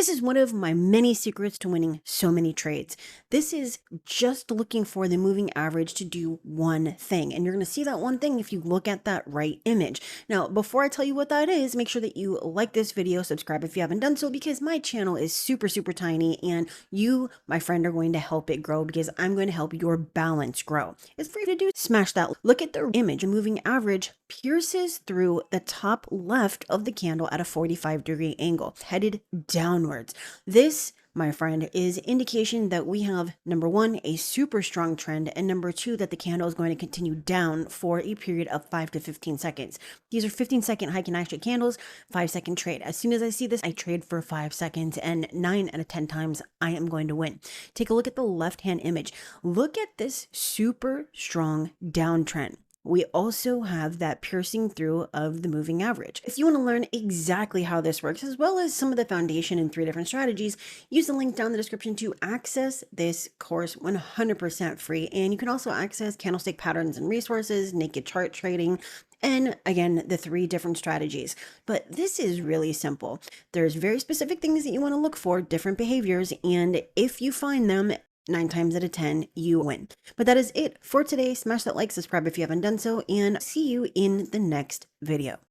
This is one of my many secrets to winning so many trades. This is just looking for the moving average to do one thing. And you're going to see that one thing if you look at that right image. Now, before I tell you what that is, make sure that you like this video, subscribe if you haven't done so, because my channel is super tiny, and you, my friend, are going to help it grow because I'm going to help your balance grow. It's free to do. Smash that. Look at the image. A moving average pierces through the top left of the candle at a 45-degree angle, headed downwards. This, my friend, is indication that we have, number one, a super strong trend, and number two, that the candle is going to continue down for a period of 5 to 15 seconds. These are 15-second high can action candles, 5-second trade. As soon as I see this, I trade for 5 seconds, and 9 out of 10 times I am going to win. Take a look at the left-hand image. Look at this super strong downtrend. We also have that piercing through of the moving average. If you want to learn exactly how this works, as well as some of the foundation and 3 different strategies, use the link down in the description to access this course 100% free. And you can also access candlestick patterns and resources, naked chart trading, and again, the 3 different strategies. But this is really simple. There's very specific things that you want to look for, different behaviors, and if you find them, 9 times out of 10, you win. But that is it for today. Smash that like, subscribe if you haven't done so, and see you in the next video.